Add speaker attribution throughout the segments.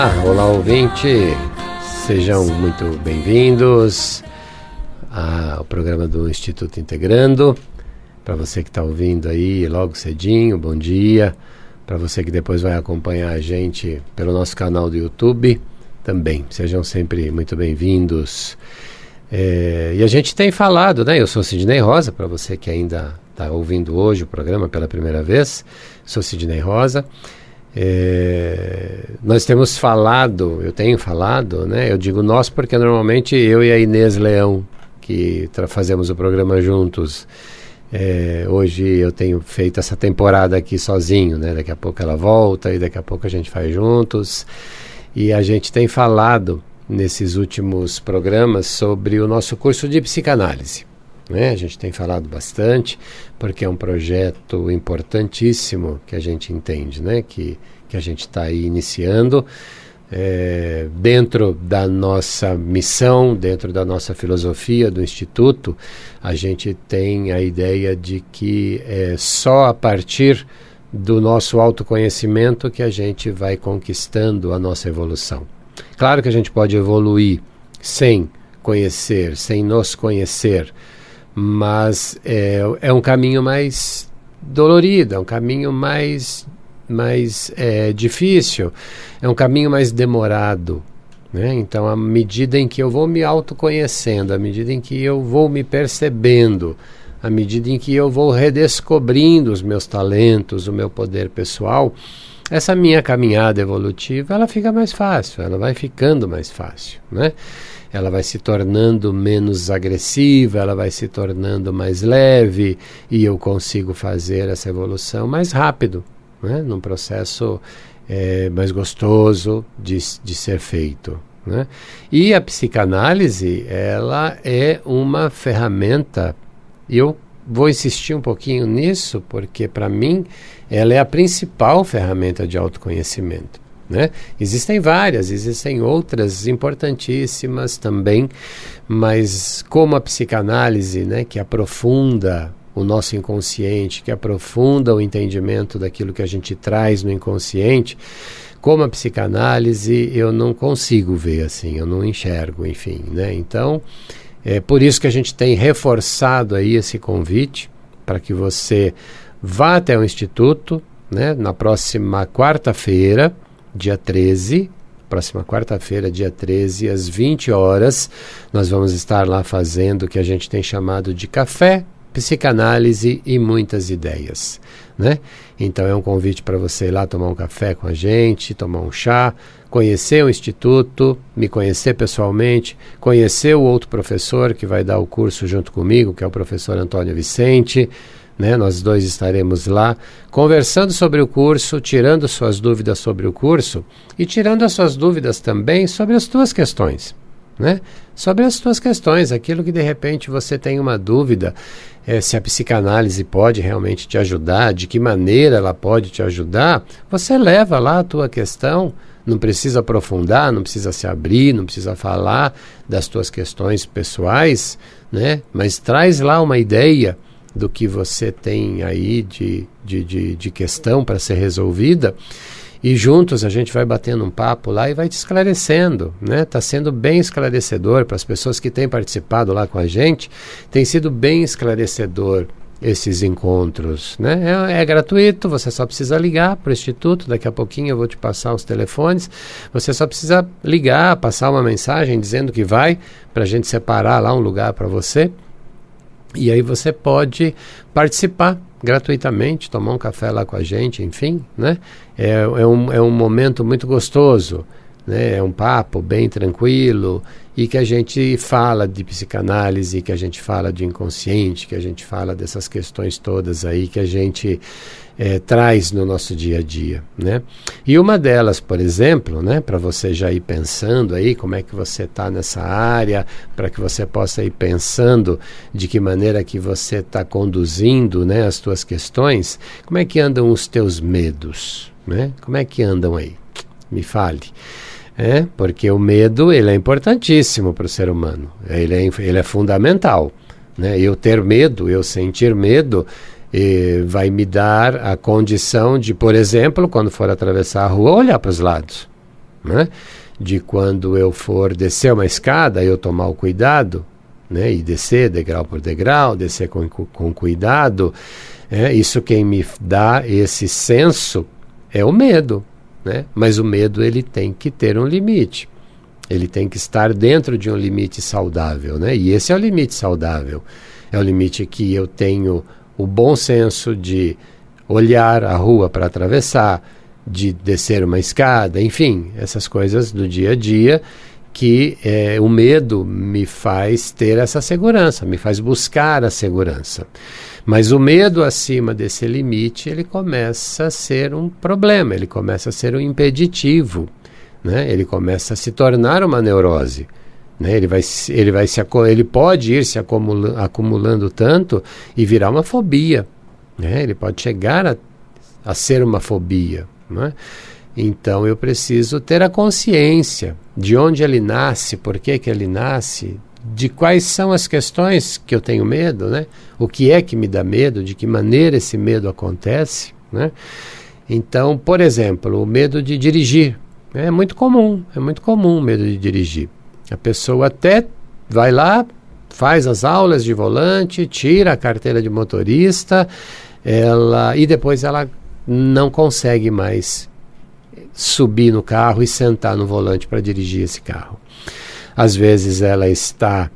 Speaker 1: Olá ouvinte, sejam muito bem-vindos ao programa do Instituto Integrando. Para você que está ouvindo aí logo cedinho, bom dia. Para você que depois vai acompanhar a gente pelo nosso canal do YouTube, também, sejam sempre muito bem-vindos. E a gente tem falado, né? Eu sou Sidney Rosa, para você que ainda está ouvindo hoje o programa pela primeira vez, sou Sidney Rosa. Nós temos falado, eu tenho falado, né? Eu digo nós porque normalmente eu e a Inês Leão, que fazemos o programa juntos. Hoje eu tenho feito essa temporada aqui sozinho, né? Daqui a pouco ela volta e daqui a pouco a gente faz juntos. E a gente tem falado nesses últimos programas sobre o nosso curso de psicanálise, né? A gente tem falado bastante porque é um projeto importantíssimo que a gente entende, né? Que a gente está aí iniciando dentro da nossa missão, dentro da nossa filosofia do Instituto. A gente tem a ideia de que é só a partir do nosso autoconhecimento que a gente vai conquistando a nossa evolução. Claro que a gente pode evoluir sem conhecer, sem nos conhecer, mas é um caminho mais dolorido, é um caminho mais difícil, é um caminho mais demorado, né? Então, à medida em que eu vou me autoconhecendo, à medida em que eu vou me percebendo, à medida em que eu vou redescobrindo os meus talentos, o meu poder pessoal, essa minha caminhada evolutiva, ela fica mais fácil, ela vai ficando mais fácil, né? Ela vai se tornando menos agressiva, ela vai se tornando mais leve e eu consigo fazer essa evolução mais rápido, né? Num processo mais gostoso de ser feito, né? E a psicanálise, ela é uma ferramenta, e eu vou insistir um pouquinho nisso, porque para mim ela é a principal ferramenta de autoconhecimento, né? Existem várias, existem outras importantíssimas também, mas como a psicanálise, né, que aprofunda o nosso inconsciente, que aprofunda o entendimento daquilo que a gente traz no inconsciente, como a psicanálise eu não consigo ver assim, eu não enxergo, enfim, né? Então, é por isso que a gente tem reforçado aí esse convite para que você vá até o Instituto, né? Na próxima quarta-feira, dia 13, dia 13, às 20 horas, nós vamos estar lá fazendo o que a gente tem chamado de café, psicanálise e muitas ideias, né? Então é um convite para você ir lá tomar um café com a gente, tomar um chá, conhecer o Instituto, me conhecer pessoalmente, conhecer o outro professor que vai dar o curso junto comigo, que é o professor Antônio Vicente, né? Nós dois estaremos lá conversando sobre o curso, tirando suas dúvidas sobre o curso e tirando as suas dúvidas também sobre as tuas questões, né? Sobre as tuas questões, aquilo que de repente você tem uma dúvida, se a psicanálise pode realmente te ajudar, de que maneira ela pode te ajudar, você leva lá a tua questão, não precisa aprofundar, não precisa se abrir, não precisa falar das tuas questões pessoais, né? Mas traz lá uma ideia do que você tem aí de questão para ser resolvida. E juntos a gente vai batendo um papo lá e vai te esclarecendo, né? Está sendo bem esclarecedor para as pessoas que têm participado lá com a gente. Tem sido bem esclarecedor esses encontros, né? É gratuito, você só precisa ligar para o Instituto. Daqui a pouquinho eu vou te passar os telefones. Você só precisa ligar, passar uma mensagem dizendo que vai, para a gente separar lá um lugar para você. E aí você pode participar gratuitamente, tomar um café lá com a gente, enfim, né? É um momento muito gostoso, né? É um papo bem tranquilo e que a gente fala de psicanálise, que a gente fala de inconsciente, que a gente fala dessas questões todas aí que a gente traz no nosso dia a dia, né? E uma delas, por exemplo, né, para você já ir pensando aí como é que você está nessa área, para que você possa ir pensando de que maneira que você está conduzindo, né, as tuas questões, como é que andam os teus medos, né? Como é que andam aí? Me fale. Porque o medo, ele é importantíssimo para o ser humano, ele é fundamental, né? Eu ter medo, eu sentir medo, vai me dar a condição de, por exemplo, quando for atravessar a rua, olhar para os lados, né? De quando eu for descer uma escada, eu tomar o cuidado, né? E descer degrau por degrau, descer com cuidado. Isso quem me dá esse senso é o medo, né? Mas o medo ele tem que ter um limite. Ele tem que estar dentro de um limite saudável, né? E esse é o limite saudável. É o limite que eu tenho o bom senso de olhar a rua para atravessar, de descer uma escada, enfim, essas coisas do dia a dia que o medo me faz ter essa segurança, me faz buscar a segurança. Mas o medo acima desse limite, ele começa a ser um problema, ele começa a ser um impeditivo, né? Ele começa a se tornar uma neurose. Né? Ele pode ir se acumulando tanto e virar uma fobia. Né? Ele pode chegar a ser uma fobia. Né? Então eu preciso ter a consciência de onde ele nasce, por que ele nasce, de quais são as questões que eu tenho medo, né? O que é que me dá medo, de que maneira esse medo acontece. Né? Então, por exemplo, o medo de dirigir. É muito comum o medo de dirigir. A pessoa até vai lá, faz as aulas de volante, tira a carteira de motorista, e depois ela não consegue mais subir no carro e sentar no volante para dirigir esse carro. Às vezes ela está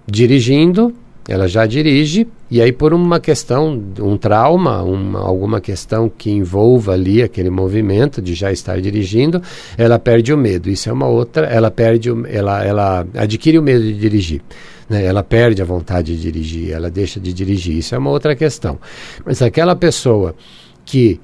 Speaker 1: dirigindo, ela já dirige, e aí por uma questão, um trauma, alguma questão que envolva ali aquele movimento de já estar dirigindo, ela perde o medo. Isso é uma outra, ela adquire o medo de dirigir. Né? Ela perde a vontade de dirigir, ela deixa de dirigir. Isso é uma outra questão. Mas aquela pessoa que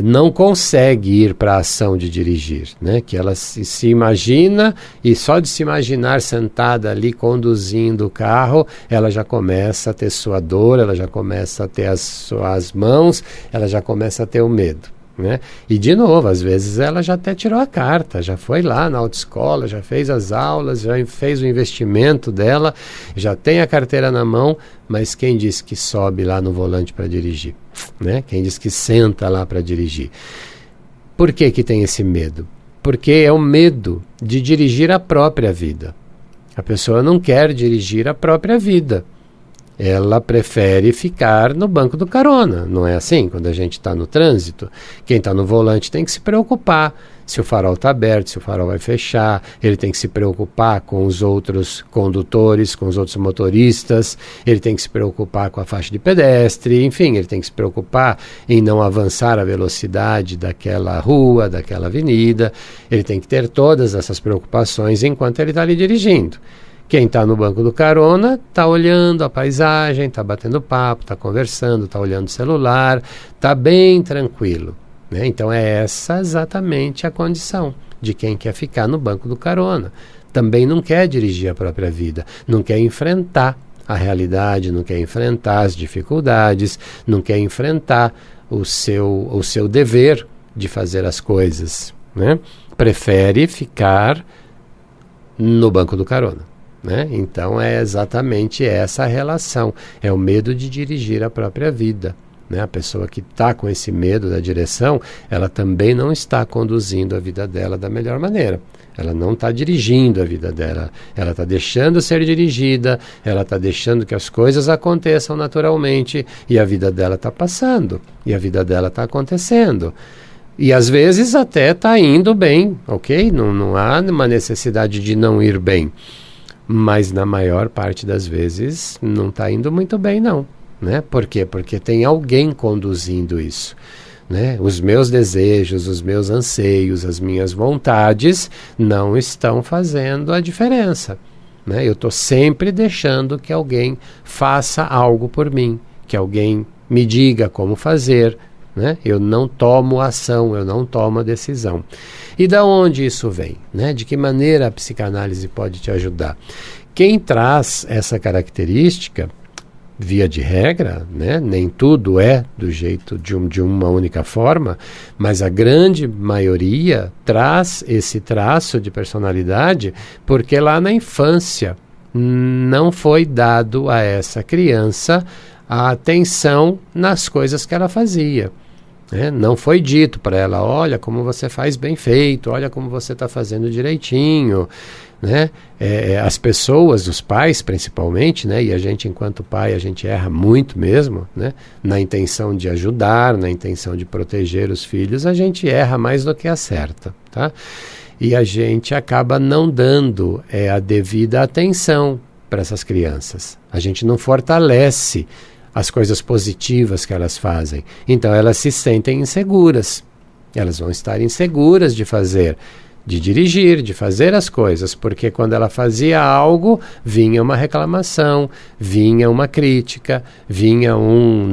Speaker 1: não consegue ir para a ação de dirigir, né? Que ela se imagina, e só de se imaginar sentada ali conduzindo o carro, ela já começa a ter sua dor, ela já começa a ter as suas mãos, ela já começa a ter o medo. Né? E de novo, às vezes ela já até tirou a carta, já foi lá na autoescola, já fez as aulas, já fez o investimento dela, já tem a carteira na mão, mas quem disse que sobe lá no volante para dirigir? Né? Quem disse que senta lá para dirigir? Por que tem esse medo? Porque é o medo de dirigir a própria vida. A pessoa não quer dirigir a própria vida. Ela prefere ficar no banco do carona, não é assim? Quando a gente está no trânsito, quem está no volante tem que se preocupar se o farol está aberto, se o farol vai fechar, ele tem que se preocupar com os outros condutores, com os outros motoristas, ele tem que se preocupar com a faixa de pedestre, enfim, ele tem que se preocupar em não avançar a velocidade daquela rua, daquela avenida, ele tem que ter todas essas preocupações enquanto ele está ali dirigindo. Quem está no banco do carona está olhando a paisagem, está batendo papo, está conversando, está olhando o celular, está bem tranquilo. Né? Então é essa exatamente a condição de quem quer ficar no banco do carona. Também não quer dirigir a própria vida, não quer enfrentar a realidade, não quer enfrentar as dificuldades, não quer enfrentar o seu dever de fazer as coisas. Né? Prefere ficar no banco do carona. Né? Então é exatamente essa a relação, é o medo de dirigir a própria vida. Né? A pessoa que está com esse medo da direção, ela também não está conduzindo a vida dela da melhor maneira. Ela não está dirigindo a vida dela, ela está deixando ser dirigida, ela está deixando que as coisas aconteçam naturalmente, e a vida dela está passando, e a vida dela está acontecendo. E às vezes até está indo bem, ok? Não há uma necessidade de não ir bem. Mas na maior parte das vezes não está indo muito bem, não. Né? Por quê? Porque tem alguém conduzindo isso. Né? Os meus desejos, os meus anseios, as minhas vontades não estão fazendo a diferença. Né? Eu estou sempre deixando que alguém faça algo por mim, que alguém me diga como fazer. Né? Eu não tomo ação, eu não tomo a decisão. E da onde isso vem? Né? De que maneira a psicanálise pode te ajudar? Quem traz essa característica, via de regra, né? Nem tudo é do jeito de uma única forma, mas a grande maioria traz esse traço de personalidade porque lá na infância não foi dado a essa criança a atenção nas coisas que ela fazia. né? Não foi dito para ela, olha como você faz bem feito, olha como você está fazendo direitinho, né? As pessoas, os pais principalmente, né? E a gente enquanto pai, a gente erra muito mesmo, né? Na intenção de ajudar, na intenção de proteger os filhos, a gente erra mais do que acerta, tá? E a gente acaba não dando a devida atenção para essas crianças. A gente não fortalece as coisas positivas que elas fazem. Então elas se sentem inseguras. Elas vão estar inseguras de fazer, de dirigir, de fazer as coisas, porque quando ela fazia algo, vinha uma reclamação, vinha uma crítica, vinha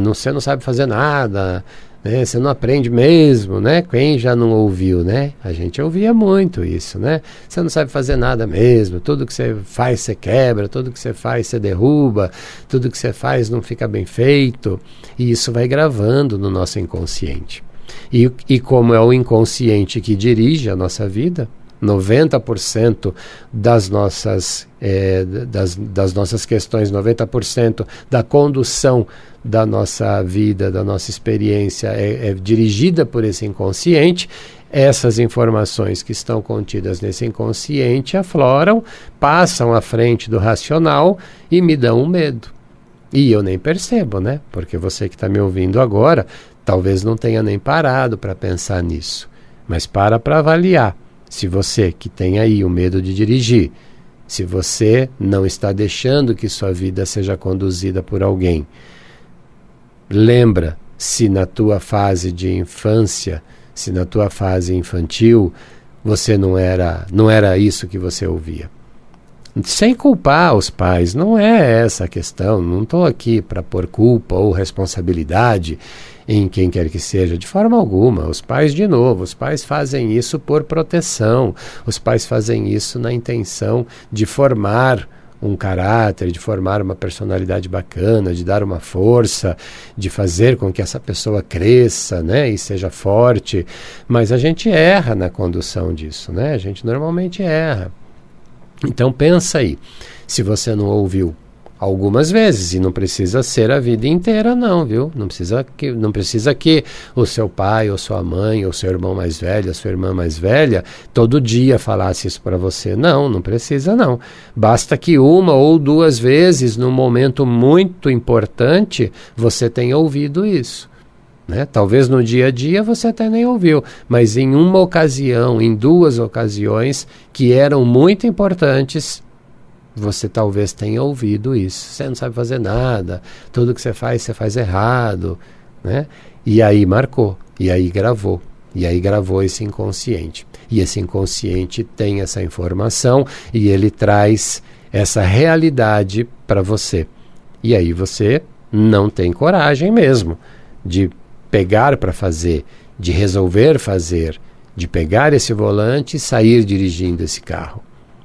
Speaker 1: você não sabe fazer nada, né? Você não aprende mesmo, né? Quem já não ouviu, né? A gente ouvia muito isso, né? Você não sabe fazer nada mesmo, tudo que você faz você quebra, tudo que você faz você derruba, tudo que você faz não fica bem feito, e isso vai gravando no nosso inconsciente. E como é o inconsciente que dirige a nossa vida, 90% das nossas questões, 90% da condução da nossa vida, da nossa experiência é dirigida por esse inconsciente. Essas informações que estão contidas nesse inconsciente afloram, passam à frente do racional e me dão um medo. E eu nem percebo, né? Porque você que está me ouvindo agora, talvez não tenha nem parado para pensar nisso. Mas para avaliar. Se você que tem aí o medo de dirigir, se você não está deixando que sua vida seja conduzida por alguém, lembra se na tua fase de infância, se na tua fase infantil, você não era isso que você ouvia. Sem culpar os pais, não é essa a questão, não estou aqui para pôr culpa ou responsabilidade em quem quer que seja, de forma alguma. Os pais, de novo, os pais fazem isso por proteção, os pais fazem isso na intenção de formar um caráter, de formar uma personalidade bacana, de dar uma força, de fazer com que essa pessoa cresça, né, e seja forte, mas a gente erra na condução disso, né? A gente normalmente erra. Então pensa aí, se você não ouviu algumas vezes, e não precisa ser a vida inteira não, viu? Não precisa que o seu pai, ou sua mãe, ou seu irmão mais velho, a sua irmã mais velha, todo dia falasse isso para você. Não precisa não. Basta que uma ou duas vezes, num momento muito importante, você tenha ouvido isso. Né? Talvez no dia a dia você até nem ouviu, mas em uma ocasião, em duas ocasiões que eram muito importantes, você talvez tenha ouvido isso. Você não sabe fazer nada, tudo que você faz errado, né? E aí marcou, e aí gravou esse inconsciente. E esse inconsciente tem essa informação e ele traz essa realidade para você. E aí você não tem coragem mesmo de pegar para fazer, de resolver fazer, de pegar esse volante e sair dirigindo esse carro,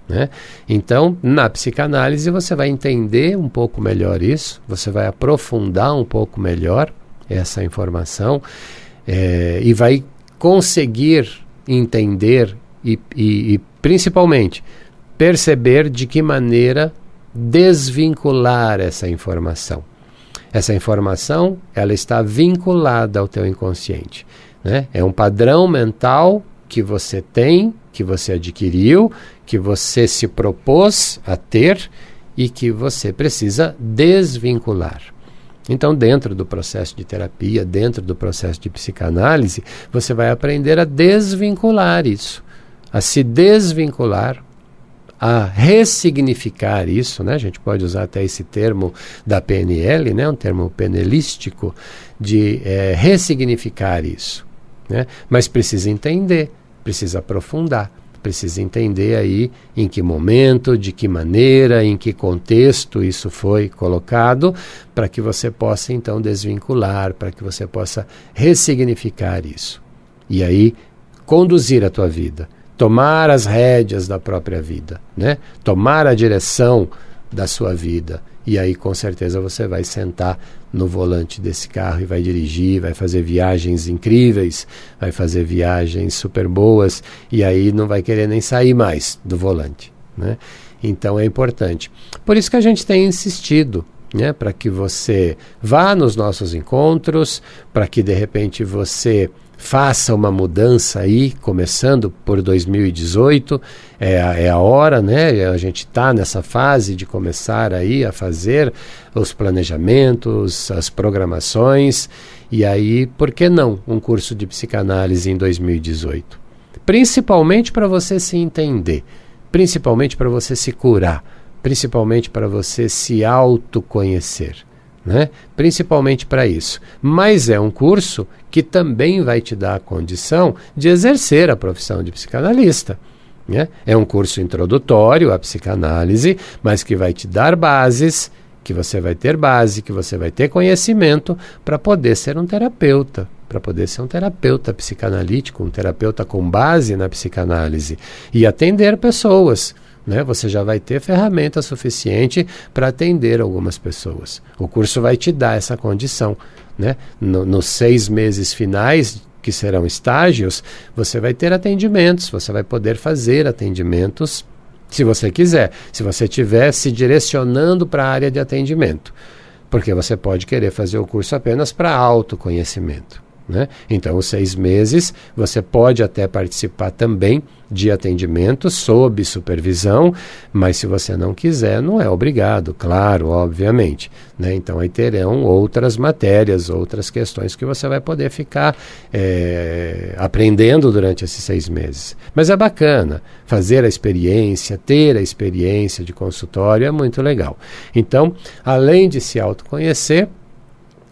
Speaker 1: né? Então, na psicanálise você vai entender um pouco melhor isso, você vai aprofundar um pouco melhor essa informação e vai conseguir entender e principalmente perceber de que maneira desvincular essa informação. Essa informação, ela está vinculada ao teu inconsciente, né? É um padrão mental que você tem, que você adquiriu, que você se propôs a ter e que você precisa desvincular. Então, dentro do processo de terapia, dentro do processo de psicanálise, você vai aprender a desvincular isso, a se desvincular, a ressignificar isso, né? A gente pode usar até esse termo da PNL, né? Um termo penelístico, de ressignificar isso, né? Mas precisa entender, precisa aprofundar, precisa entender aí em que momento, de que maneira, em que contexto isso foi colocado, para que você possa então desvincular, para que você possa ressignificar isso. E aí conduzir a tua vida. Tomar as rédeas da própria vida, né? Tomar a direção da sua vida. E aí, com certeza, você vai sentar no volante desse carro e vai dirigir, vai fazer viagens incríveis, vai fazer viagens super boas, e aí não vai querer nem sair mais do volante, né? Então é importante. Por isso que a gente tem insistido né, para que você vá nos nossos encontros, para que de repente você faça uma mudança aí, começando por 2018, é a hora, né? A gente está nessa fase de começar aí a fazer os planejamentos, as programações, e aí, por que não um curso de psicanálise em 2018? Principalmente para você se entender, principalmente para você se curar, principalmente para você se autoconhecer, né? Principalmente para isso. Mas é um curso que também vai te dar a condição de exercer a profissão de psicanalista, né? É um curso introdutório à psicanálise, mas que vai te dar bases, que você vai ter base, que você vai ter conhecimento para poder ser um terapeuta, para poder ser um terapeuta psicanalítico, um terapeuta com base na psicanálise e atender pessoas, né? Você já vai ter ferramenta suficiente para atender algumas pessoas. O curso vai te dar essa condição, né? Nos 6 meses finais, que serão estágios, você vai ter atendimentos, você vai poder fazer atendimentos se você quiser, se você estiver se direcionando para a área de atendimento, porque você pode querer fazer o curso apenas para autoconhecimento, né? Então, os 6 meses, você pode até participar também de atendimentos sob supervisão, mas se você não quiser, não é obrigado, claro, obviamente, né? Então, aí terão outras matérias, outras questões que você vai poder ficar aprendendo durante esses 6 meses. Mas é bacana fazer a experiência, ter a experiência de consultório, é muito legal. Então, além de se autoconhecer,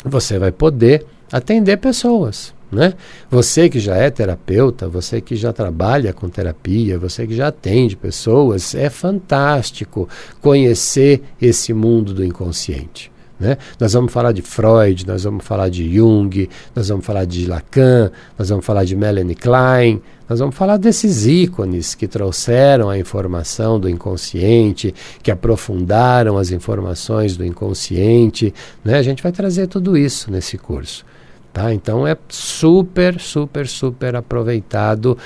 Speaker 1: você vai poder atender pessoas, né? Você que já é terapeuta, você que já trabalha com terapia, você que já atende pessoas, é fantástico conhecer esse mundo do inconsciente, né? Nós vamos falar de Freud, nós vamos falar de Jung, nós vamos falar de Lacan, nós vamos falar de Melanie Klein, nós vamos falar desses ícones que trouxeram a informação do inconsciente, que aprofundaram as informações do inconsciente, né? A gente vai trazer tudo isso nesse curso. Tá? Então é super, super, super aproveitado.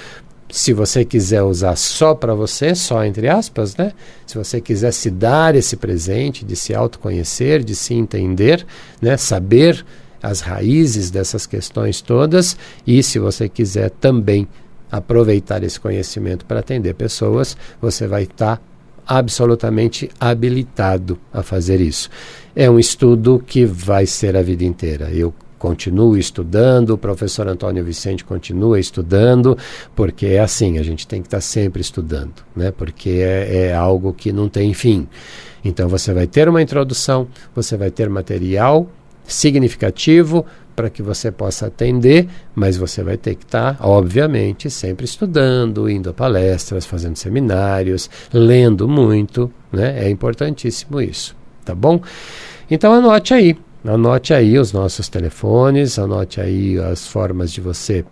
Speaker 1: Se você quiser usar só para você, só entre aspas, né? Se você quiser se dar esse presente de se autoconhecer, de se entender, né? Saber as raízes dessas questões todas, e se você quiser também aproveitar esse conhecimento para atender pessoas, você vai estar absolutamente habilitado a fazer isso. É um estudo que vai ser a vida inteira. Eu continuo estudando, o professor Antônio Vicente continua estudando, porque é assim, a gente tem que estar sempre estudando, né? Porque é algo que não tem fim. Então você vai ter uma introdução, você vai ter material significativo para que você possa atender, mas você vai ter que estar, obviamente, sempre estudando, indo a palestras, fazendo seminários, lendo muito, né? É importantíssimo isso, tá bom? Então anote aí os nossos telefones, anote aí as formas de você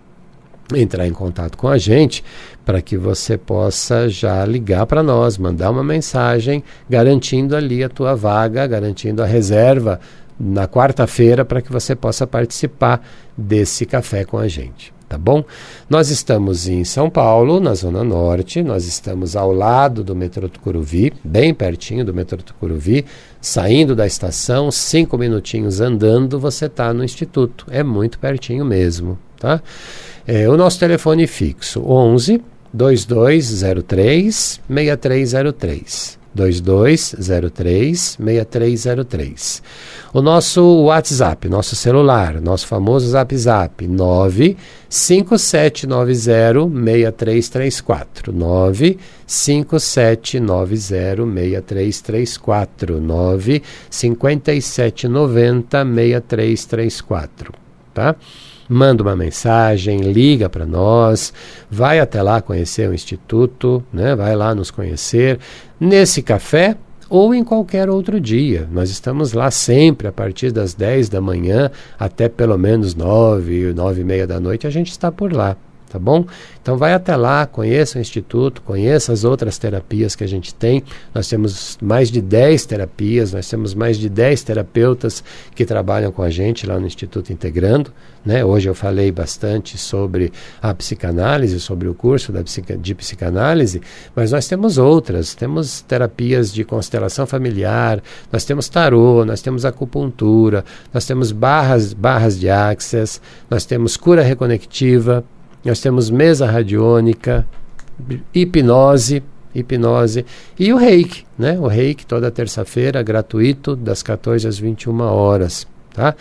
Speaker 1: entrar em contato com a gente, para que você possa já ligar para nós, mandar uma mensagem garantindo ali a tua vaga, garantindo a reserva na quarta-feira para que você possa participar desse café com a gente. Tá bom? Nós estamos em São Paulo, na Zona Norte, nós estamos ao lado do metrô Tucuruvi, bem pertinho do metrô Tucuruvi, saindo da estação, 5 minutinhos andando, você está no Instituto, é muito pertinho mesmo, tá? O nosso telefone fixo, 11 2203 6303. 2203-6303. O nosso WhatsApp, nosso celular, nosso famoso Zap 95790-6334. 95790-6334. 95790-6334. Tá? Manda uma mensagem, liga para nós, vai até lá conhecer o Instituto, né? Vai lá nos conhecer nesse café ou em qualquer outro dia. Nós estamos lá sempre a partir das 10 da manhã até pelo menos 9, 9 e meia da noite, a gente está por lá. Tá bom? Então vai até lá, conheça o Instituto, conheça as outras terapias que a gente tem. Nós temos mais de 10 terapias, nós temos mais de 10 terapeutas que trabalham com a gente lá no Instituto Integrando, né? Hoje eu falei bastante sobre a psicanálise, sobre o curso de psicanálise, mas nós temos outras, temos terapias de constelação familiar, nós temos tarô, nós temos acupuntura, nós temos barras de Access, nós temos cura reconectiva, nós temos mesa radiônica, hipnose e o Reiki, né? O Reiki toda terça-feira, gratuito, das 14 às 21 horas, tá?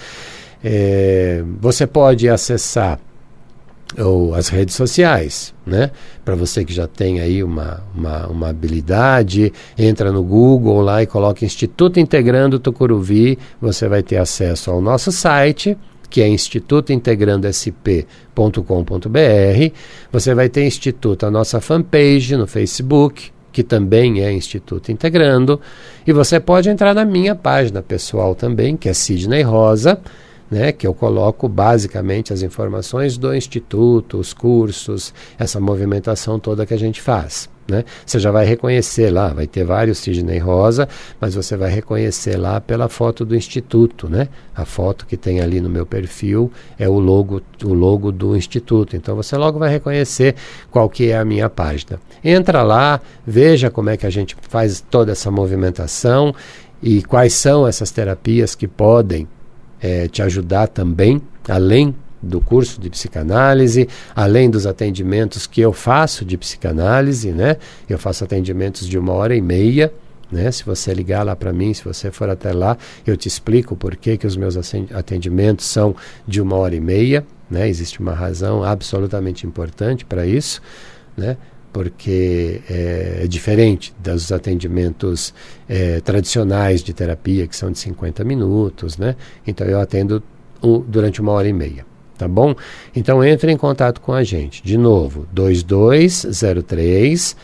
Speaker 1: Você pode acessar as redes sociais, né? Para você que já tem aí uma habilidade, entra no Google lá e coloca Instituto Integrando Tucuruvi, você vai ter acesso ao nosso site, que é institutointegrandosp.com.br. Você vai ter Instituto, a nossa fanpage no Facebook, que também é Instituto Integrando, e você pode entrar na minha página pessoal também, que é Sidney Rosa, né, que eu coloco basicamente as informações do Instituto, os cursos, essa movimentação toda que a gente faz, né? Você já vai reconhecer lá, vai ter vários Sidney Rosa, mas você vai reconhecer lá pela foto do Instituto, né? A foto que tem ali no meu perfil é o logo do Instituto, então você logo vai reconhecer qual que é a minha página. Entra lá, veja como é que a gente faz toda essa movimentação e quais são essas terapias que podem te ajudar também, além do curso de psicanálise, além dos atendimentos que eu faço de psicanálise, né? Eu faço atendimentos de 1h30, né? Se você ligar lá para mim, se você for até lá, eu te explico por que os meus atendimentos são de 1h30, né? Existe uma razão absolutamente importante para isso, né? Porque é diferente dos atendimentos tradicionais de terapia, que são de 50 minutos, né? Então eu atendo durante 1h30, tá bom? Então entre em contato com a gente, de novo, 2203-6303,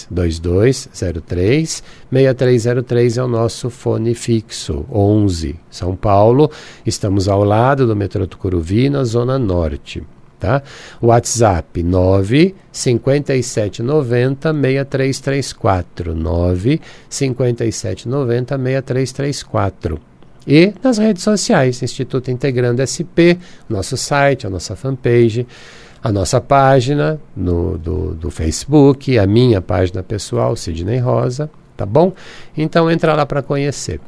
Speaker 1: 2203-6303 é o nosso fone fixo, 11, São Paulo, estamos ao lado do metrô Tucuruvi, na Zona Norte. Tá? WhatsApp 95790-6334, 95790-6334. E nas redes sociais, Instituto Integrando SP, nosso site, a nossa fanpage, a nossa página do Facebook, a minha página pessoal, Sidney Rosa, tá bom? Então entra lá para conhecer.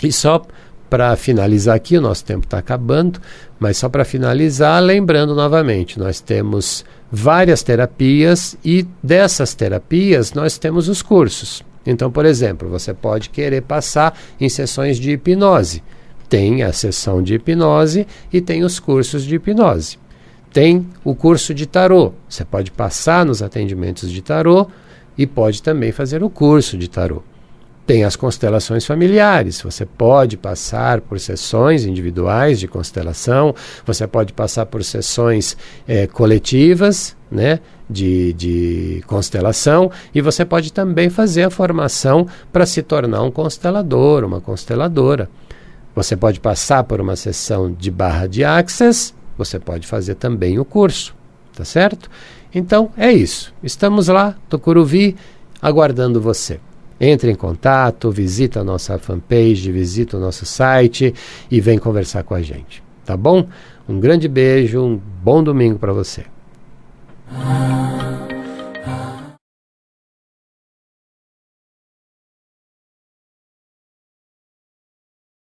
Speaker 1: E só para finalizar aqui, o nosso tempo está acabando, mas só para finalizar, lembrando novamente, nós temos várias terapias e dessas terapias nós temos os cursos. Então, por exemplo, você pode querer passar em sessões de hipnose. Tem a sessão de hipnose e tem os cursos de hipnose. Tem o curso de tarô. Você pode passar nos atendimentos de tarô e pode também fazer o curso de tarô. Tem as constelações familiares, você pode passar por sessões individuais de constelação, você pode passar por sessões coletivas, né, de constelação, e você pode também fazer a formação para se tornar um constelador, uma consteladora. Você pode passar por uma sessão de barra de Access, você pode fazer também o curso, tá certo? Então é isso, estamos lá, Tucuruvi, aguardando você. Entre em contato, visita a nossa fanpage, visita o nosso site e vem conversar com a gente, tá bom? Um grande beijo, um bom domingo para você.